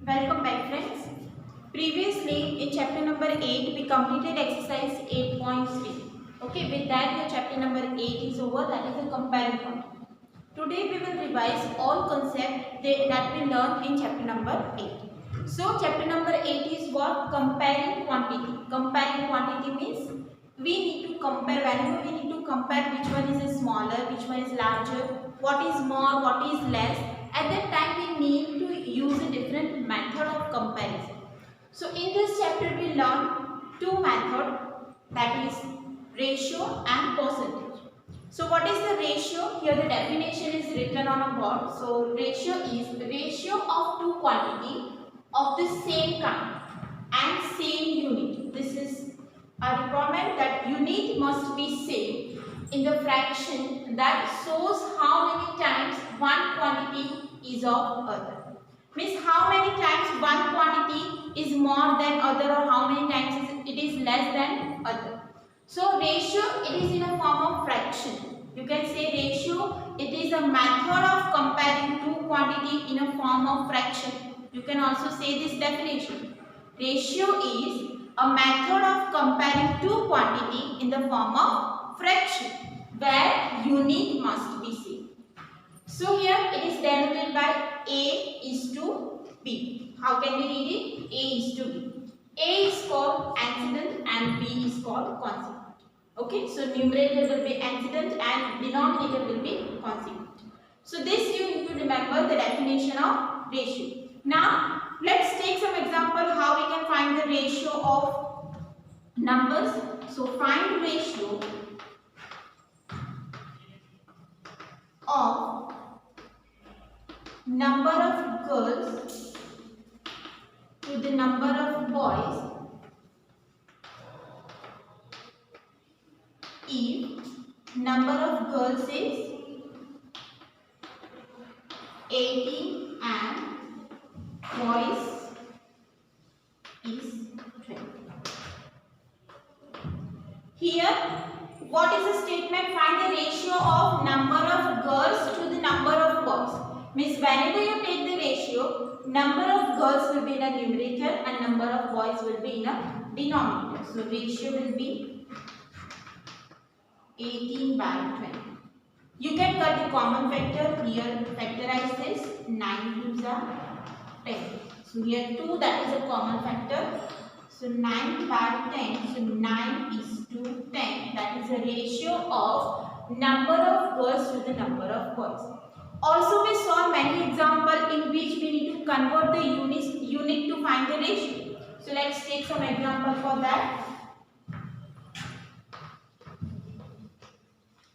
Welcome back friends. Previously in chapter number 8 we completed exercise 8.3. Okay, with that your chapter number 8 is over, that is a comparing quantity. Today we will revise all concepts that we learned in chapter number 8. So chapter number 8 is what? Comparing quantity. Comparing quantity means we need to compare, whenever we need to compare which one is smaller, which one is larger, what is more, what is less. At that time we need to use a different method of comparison. So in this chapter we learn two methods, that is ratio and percentage. So what is the ratio? Here the definition is written on a board. So ratio is ratio of two quantity of the same kind and same unit. This is a requirement that unit must be same in the fraction that shows how many times one quantity is of other. Means how many times one quantity is more than other, or how many times it is less than other. So ratio, it is in a form of fraction. You can say ratio, it is a method of comparing two quantity in a form of fraction. You can also say this definition. Ratio is a method of comparing two quantity in the form of fraction where unit must be same. So here it is denoted by A is to B. How can we read it? A is to B. A is called antecedent and B is called consequent. Okay, so numerator will be antecedent and denominator will be consequent. So this you need to remember the definition of ratio. Now let's take some example how we can find the ratio of numbers. So find ratio of number of girls to the number of boys if number of girls is 18 and boys is 20. Here what is the statement? Find the ratio of number of girls to the number of boys. Means whenever you take the ratio, number of girls will be in a numerator and number of boys will be in a denominator. So ratio will be 18 by 20. You can cut the common factor. Here factorize this. 9 2s are 10. So here 2, that is a common factor. So 9 by 10. So 9 is to 10. That is a ratio of number of girls to the number of boys. Also we saw many examples in which we need to convert the unit to find the ratio. So let's take some example for that.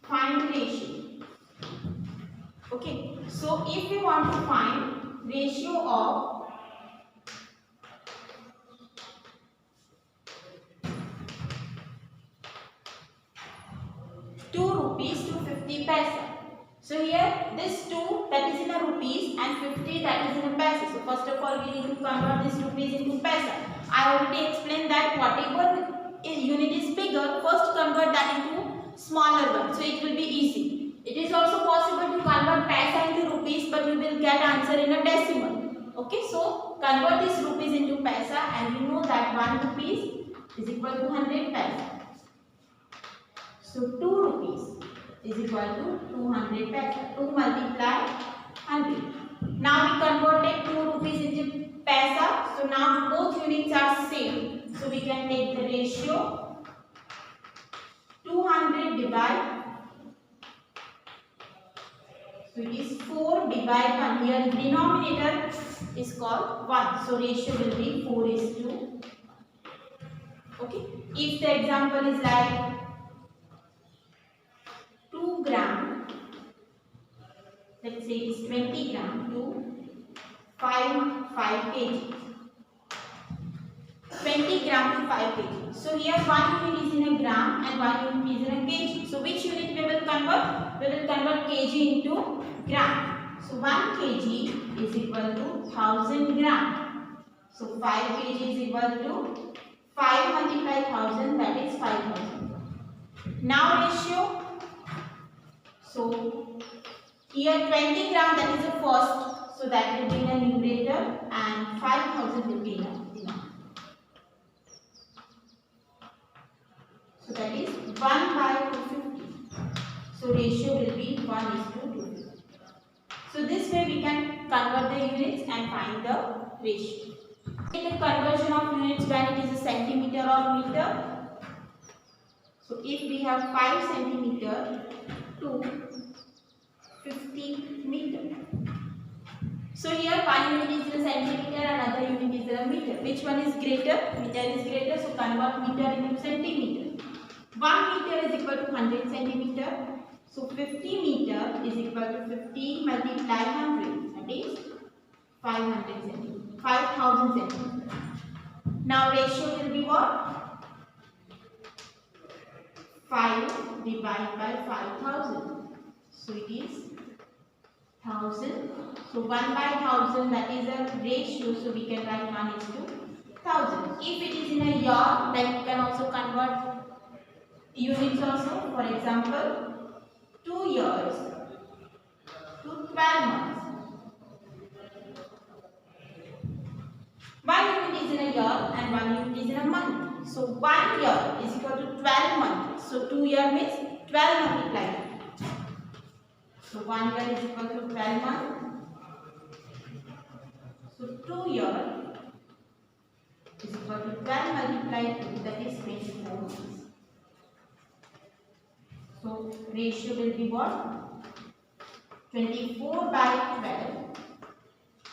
Find ratio. Okay, so if we want to find ratio of ₹2 to 50 paisa. So here this 2 that is in a rupees and 50 that is in a paisa. So first of all we need to convert this rupees into paisa. I already explained that whatever unit is bigger, first convert that into smaller one. So it will be easy. It is also possible to convert paisa into rupees, but you will get answer in a decimal. Okay, so convert this rupees into paisa and you know that 1 rupees is equal to 100 paisa. So 2 rupees is equal to 200 paisa. 2 multiply 100. Now we converted 2 rupees into paisa. So now both units are same. So we can take the ratio 200 divide. So it is 4 divide 1. Here denominator is called 1. So ratio will be 4 is to. Okay. If the example is like 2 gram, let's say it is 20 gram to 5 kg. 20 gram to 5 kg. So here one unit is in a gram and one unit is in a kg. So which unit we will convert? We will convert kg into gram. So 1 kg is equal to 1000 gram. So 5 kg is equal to 5 multiply 1000, that is 5000. Now ratio. So here 20 gram, that is the first, so that will be in a numerator, and and 5,000 will be in a denominator. So that is 1 by 250. So ratio will be 1:250. So this way we can convert the units and find the ratio. Take the conversion of units when it is a centimeter or meter. So if we have 5 centimeter to 50 meter. So here one unit is in a centimeter and another unit is in a meter. Which one is greater? Meter is greater, so convert meter into centimeter. 1 meter is equal to 100 centimeter. So 50 meter is equal to 50 multiply 100. That is 500 centimeter. 5,000 centimeter. Now ratio will be what? 5 divided by 5,000. So it is 1,000. So 1 by 1,000, that is a ratio. So we can write 1:1,000. If it is in a year, then we can also convert units also. For example, 2 years to 12 months. 1 unit is in a year and 1 unit is in a month. So 1 year is equal to 12 months. So 2 year means 12 multiplied. So 1 year is equal to 12 months. So 2 year is equal to 12 multiplied 2, that is 24 months. So ratio will be what? 24 by 12.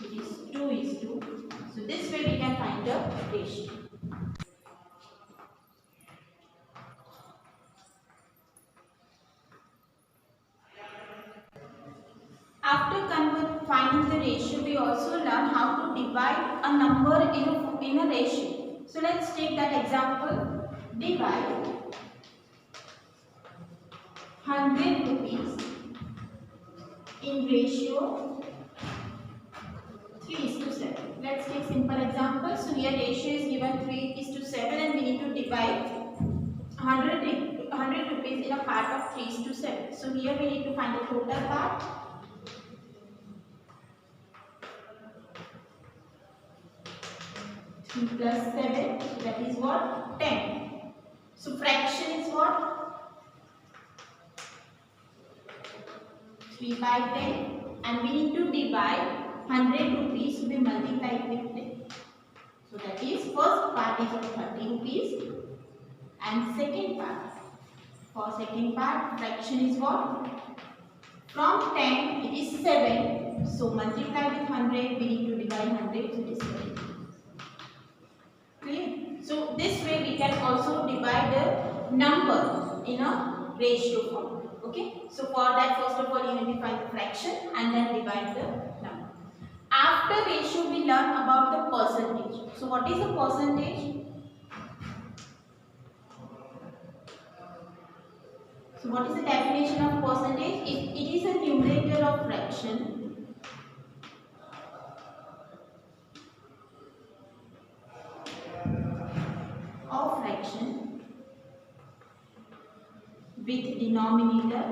It is 2:2. So this way we can find the ratio. After finding the ratio, we also learn how to divide a number in a ratio. So let's take that example. Divide 100 rupees in ratio 3:7. Let's take simple example. So here ratio is given 3:7 and we need to divide 100 rupees in a part of 3:7. So here we need to find the total part. 3 plus 7, that is what? 10. So fraction is what? 3 by 10, and we need to divide 100 rupees to be multiplied with 10. So that is first part is of 30 rupees and second part. For second part, fraction is what? From 10 it is 7. So multiply with 100, we need to divide 100, so it is 7. Clear? So this way we can also divide the number in a ratio form. Okay? So for that, first of all you need to find the fraction and then divide the number. After ratio we learn about the percentage. So what is a percentage? So what is the definition of percentage? It is a numerator of fraction with denominator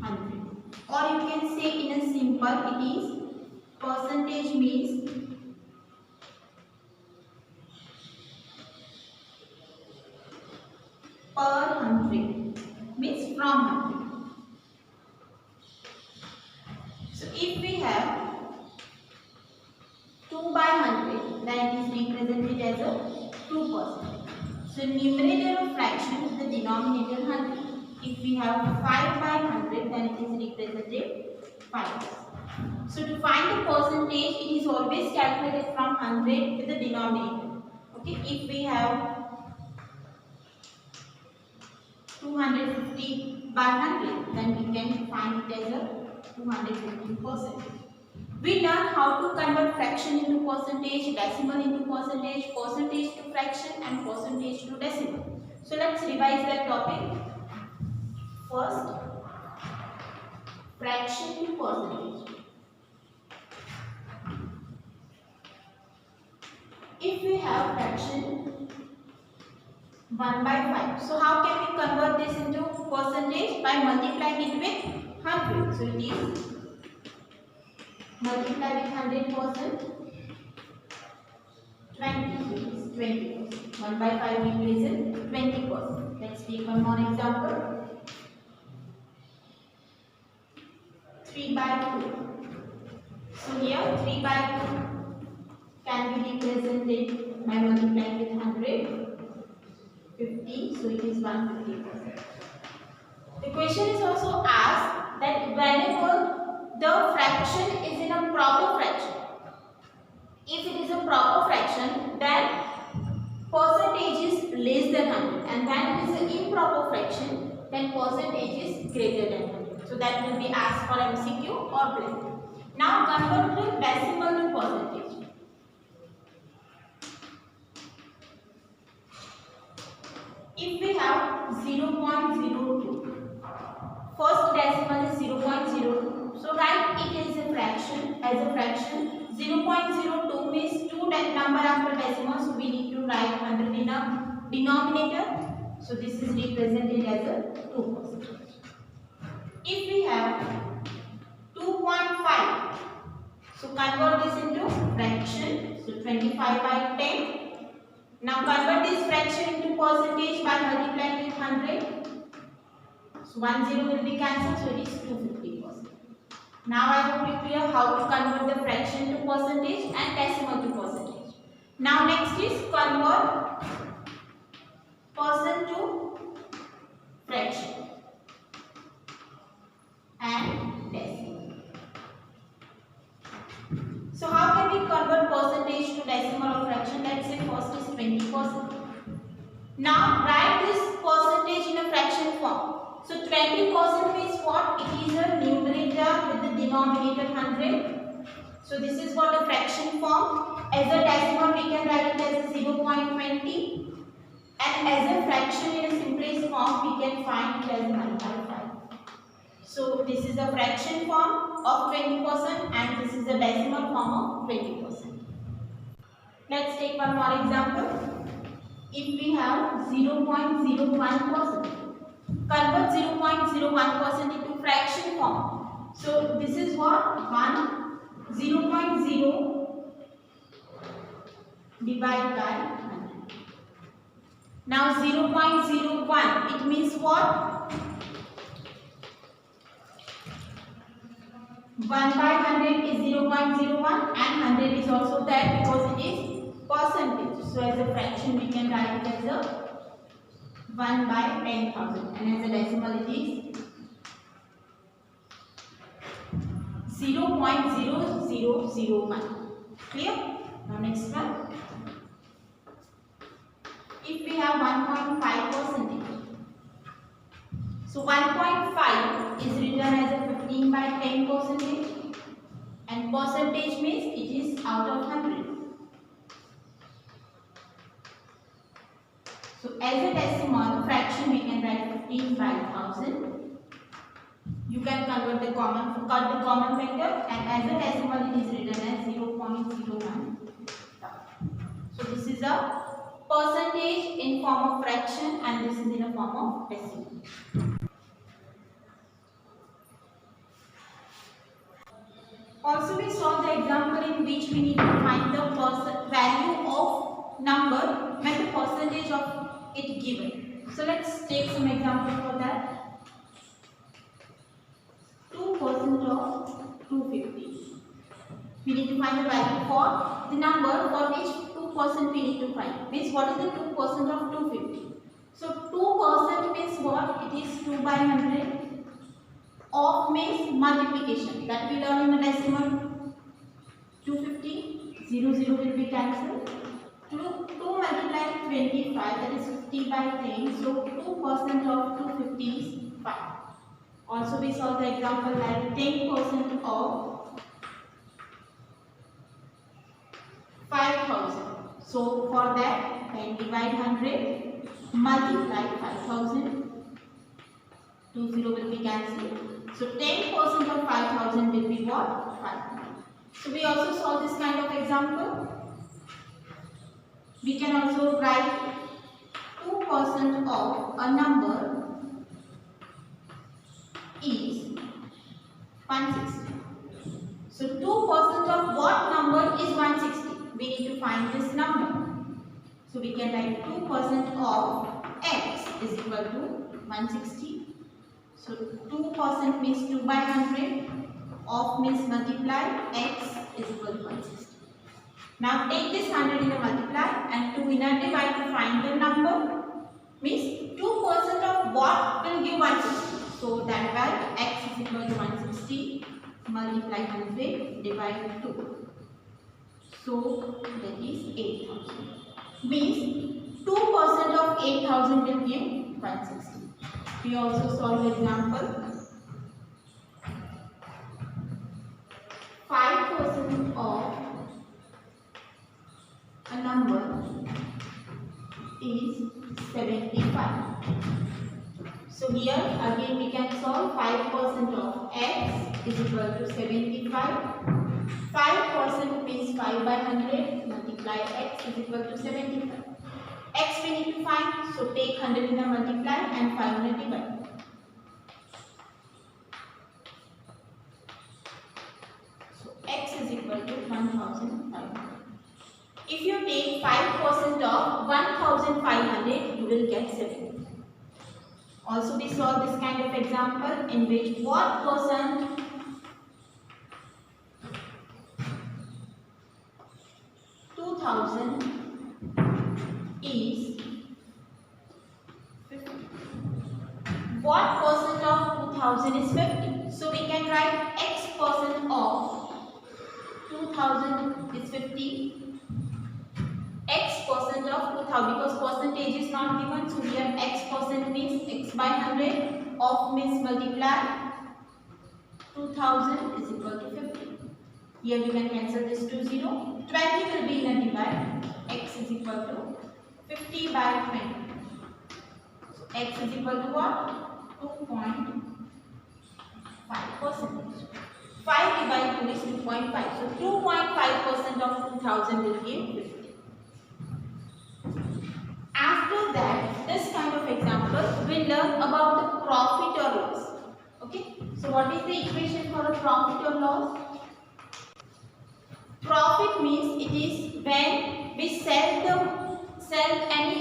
hundred, or you can say in a simple, it is percentage means per 100, means from 100. So if we have 2 by 100, then it is represented as a 2%. So numerator of fraction is the denominator 100. If we have 5 by 100, then it is represented 5. So to find the percentage, it is always calculated from 100 with the denominator. Okay, if we have 250 by 100, then we can find it as a 250%. We learn how to convert fraction into percentage, decimal into percentage, percentage to fraction and percentage to decimal. So let's revise that topic. First, fraction to percentage. If we have fraction 1 by 5, so how can we convert this into percentage? By multiplying it with 100. So it is multiply with 100%, 20. So it is 20%. 1 by 5 represents 20%. Let's take one more example. 3 by 2. So here 3 by 2 can be represented by multiplying with 100, 50. So it is 150%. The question is also asked that whenever the fraction is in a proper fraction, if it is a proper fraction, then percentage is less than 100, and when it is an improper fraction, then percentage is greater than 100. So that will be asked for MCQ or blank. Now convert the decimal to percentage. If we have 0.02, first decimal is 0.02, so write it as a fraction. 0.02 means 2 number after decimal, so we need to write 100 in a denominator. So this is represented as a 2%. If we have 2.5, so convert this into fraction. So 25 by 10. Now convert this fraction into percentage by multiplying with 100. So 10 will be cancelled, so it is 250%. Now I hope you clear how to convert the fraction to percentage and decimal to percentage. Now next is convert percent to fraction and decimal. So how can we convert percentage to decimal or fraction? Let's say first is 20%. Now write this percentage in a fraction form. So 20% means what? It is a numerator with the denominator 100. So this is what the fraction form. As a decimal we can write it as 0.20, and as a fraction in a simplest form we can find it as 1 by 5. So this is the fraction form of 20% and this is the decimal form of 20%. Let's take one more example. If we have 0.01%, convert 0.01% into fraction form. So this is what? 0.0 divided by 100. Now 0.01, it means what? 1 by 100 is 0.01 and 100 is also there because it is percentage. So as a fraction we can write it as a 1 by 10,000, and as a decimal it is 0.0001. Clear? Now next one. If we have 1.5%, so 1.5 is written as a 15 by 10%, and percentage means it is out of 100. So as a decimal fraction we can write 15 by 1000. You can convert the common factor, and as a decimal it is written as 0.01. So this is a percentage in form of fraction and this is in a form of decimal. Also we saw the example in which we need to find the value of number when the percentage of it given. So let's take some example for that. 2% of 250. We need to find the value for the number for which 2% we need to find. Means what is the 2% of 250? So 2% means what? It is 2 by 100. Of means multiplication. That we learn in the decimal. 250. 0 will be cancelled. 2 multiplied 25, that is 50 by 10. So 2% of 250 is 5. Also we saw the example like 10% of 5,000. So for that 10 divide 100, multiply 5,000. 20 will be cancelled. So 10% of 5,000 will be what? 5. So we also saw this kind of example. We can also write 2% of a number is 160. So 2% of what number is 160? We need to find this number. So we can write 2% of x is equal to 160. So 2% means 2 by 100. Of means multiply, x is equal to 160. Now take this 100 in a multiply and 2 in a divide to find the number. Means 2% of what will give 160. So that by x is equal to 160 multiply 100 divide 2. So that is 8,000. Means 2% of 8,000 will give 160. We also solve the example. 5% of a number is 75. So here again we can solve 5% of x is equal to 75. 5% means 5 by 100 multiply x is equal to 75. X we need to find, so take 100 in a multiply and 500 divide. So x is equal to 1,500. If you take 5% of 1,500, you will get 70. Also we solve this kind of example in which what percent is 50. What percent of 2000 is 50? So we can write x percent of 2000 is 50. X percent of 2000, because percentage is not given, so here x percent means x by 100, of means multiply 2000 is equal to 50. Here we can cancel this to 0. 20 will be in a divide. X is equal to 50 by 20. So x is equal to what? 2.5%. 5 divided 2 is 2.5. So 2.5% of 2000 will give 50. After that, this kind of example, we learn about the profit or loss. Okay. So what is the equation for a profit or loss? Profit means it is when we sell any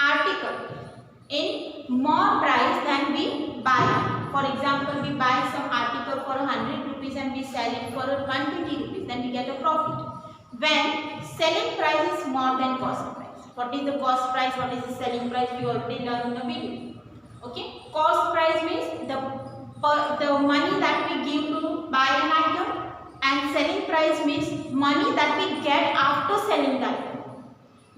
article in more price than we buy. For example, we buy some article for 100 rupees and we sell it for 120 rupees, then we get a profit. When selling price is more than cost price. What is the cost price? What is the selling price? We already learned in the video. Okay. Cost price means the money that we give to buy an item, and selling price means money that we get after selling the item.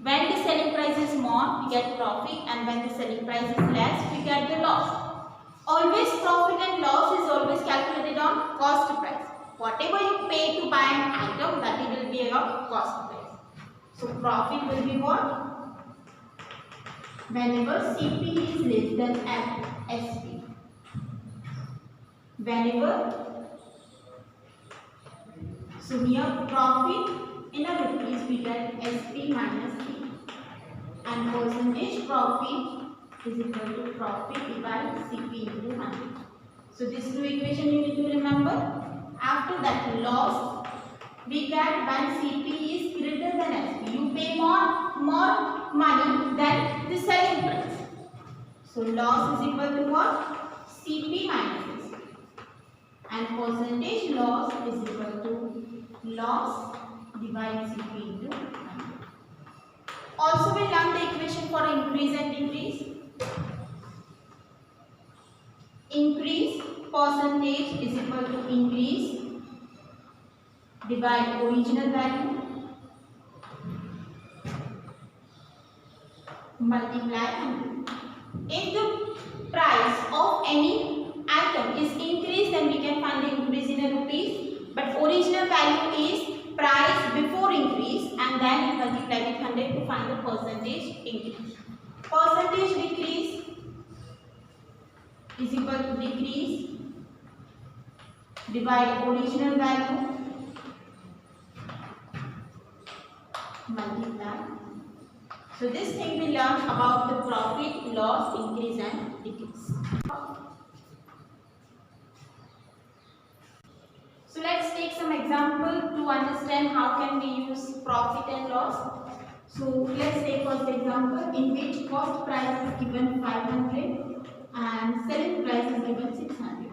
When the selling price is more, we get profit, and when the selling price is less, we get the loss. Always profit and loss is always calculated on cost price. Whatever you pay to buy an item, that will be your cost price. So profit will be what? Whenever CP is less than SP. Whenever, so here profit in a rupees we get SP minus P, and percentage profit is equal to profit divided CP into 100. So these two equations you need to remember. After that, loss we get when CP is greater than SP. You pay more money than the selling price. So loss is equal to what? CP minus SP. And percentage loss is equal to loss divided CP into 100. Also we learn the equation for increase and decrease. Increase percentage is equal to increase divide original value multiply 100. If the price of any item is increased, then we can find the increase in a rupees, but original value is price before increase, and then we multiply with 100 to find the percentage increase. Percentage decrease is equal to decrease divide original value multiply. So this thing we learn about the profit, loss, increase and decrease. example to understand how can we use profit and loss. So let's take first example in which cost price is given 500 and selling price is given 600.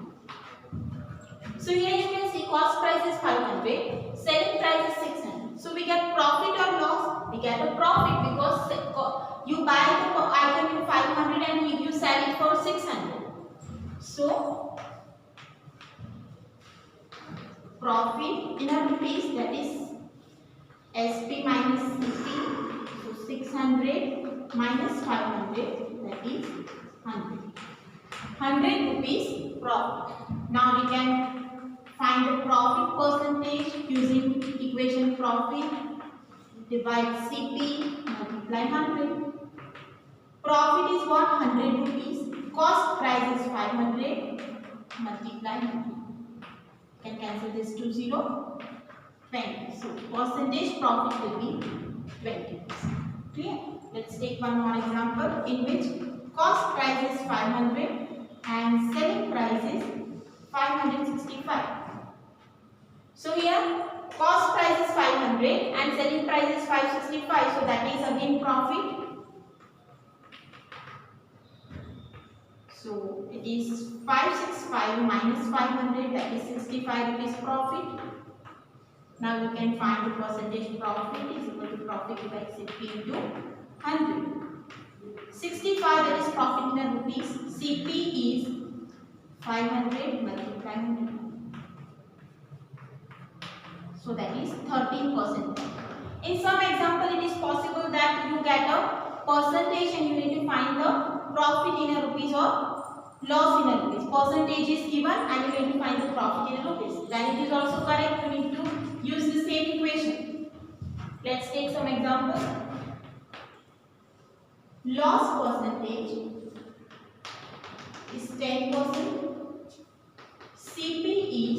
So here you can see cost price is 500, selling price is 600. So we get profit or loss? We get a profit because you buy the item in 500 and you sell it for 600. So profit in a rupees, that is SP minus CP. So 600 minus 500, that is 100. 100 rupees profit. Now we can find the profit percentage using equation profit divide CP multiply 100. Profit is what? 100 rupees. Cost price is 500 multiply 100. Can cancel this to 0. 20. So percentage profit will be 20%. Clear? Let's take one more example in which cost price is 500 and selling price is 565. So here cost price is 500 and selling price is 565. So that is again profit. So it is 565 minus 500, that is 65 rupees profit. Now you can find the percentage profit is equal to profit divided CP into 100. 65, that is profit in rupees. CP is 500 multiply 100. So that is 13%. In some example, it is possible that you get a percentage and you need to find the profit in a rupees or loss in a rupees. Percentage is given and you need to find the profit in a rupees. Then it is also correct. You need to use the same equation. Let's take some examples. Loss percentage is 10%. CP is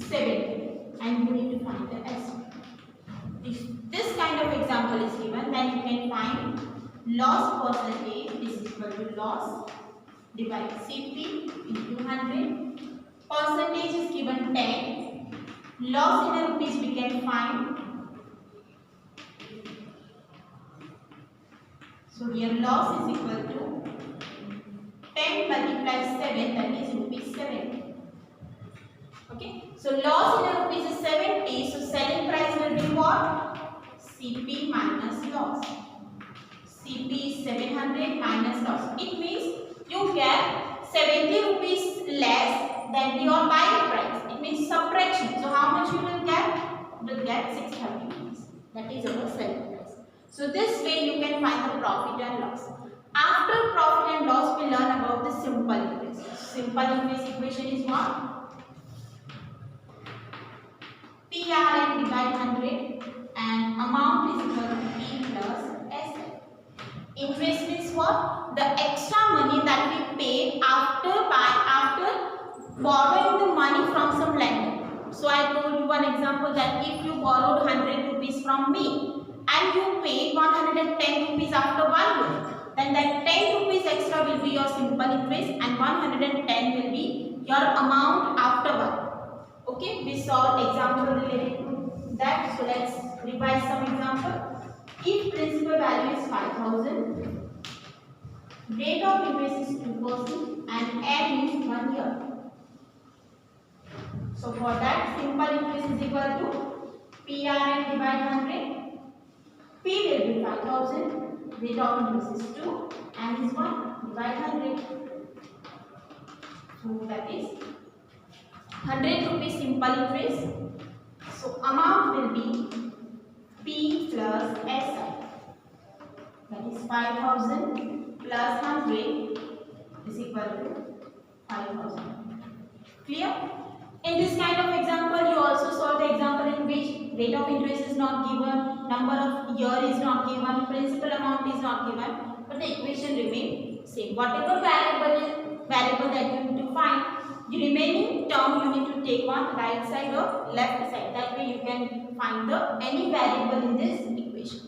70 and you need to find the SP. If this kind of example is given, then you can find loss percentage is equal to loss divide CP into 100. Percentage is given 10. Loss in a rupees we can find. So here loss is equal to 10 multiplied 7, that is rupees 70. Okay. So loss in a rupees is 70. So selling price will be what? CP minus loss. CP is 700 minus loss. It means you get 70 rupees less than your buying price. It means subtraction. So how much you will get? You will get 630 rupees. That is our selling price. So this way you can find the profit and loss. After profit and loss, we learn about the simple interest. Simple interest equation is what? PRN divide 100 and amount is equal to P plus SL. Interest means what? The extra money that we paid after borrowing the money from some lender. So I told you one example that if you borrowed 100 rupees from me and you paid 110 rupees after 1 year, then that 10 rupees extra will be your simple interest and 110 will be your amount after 1 year. Okay, we saw example related to that. So let's revise some example. If principal value is 5,000, rate of interest is 2% and M is 1 year. So for that, simple interest is equal to PRN divide 100. P will be 5,000, rate of interest is 2 and is 1 divide 100. So that is 100 rupees simple interest. So amount will be P plus SI. That is 5,000 plus 100 is equal to 5,000. Clear? In this kind of example, you also saw the example in which rate of interest is not given, number of year is not given, principal amount is not given, but the equation remains same. Whatever variable that you need to find, the remaining term you need to take on right side or left side. That way you can find any variable in this equation.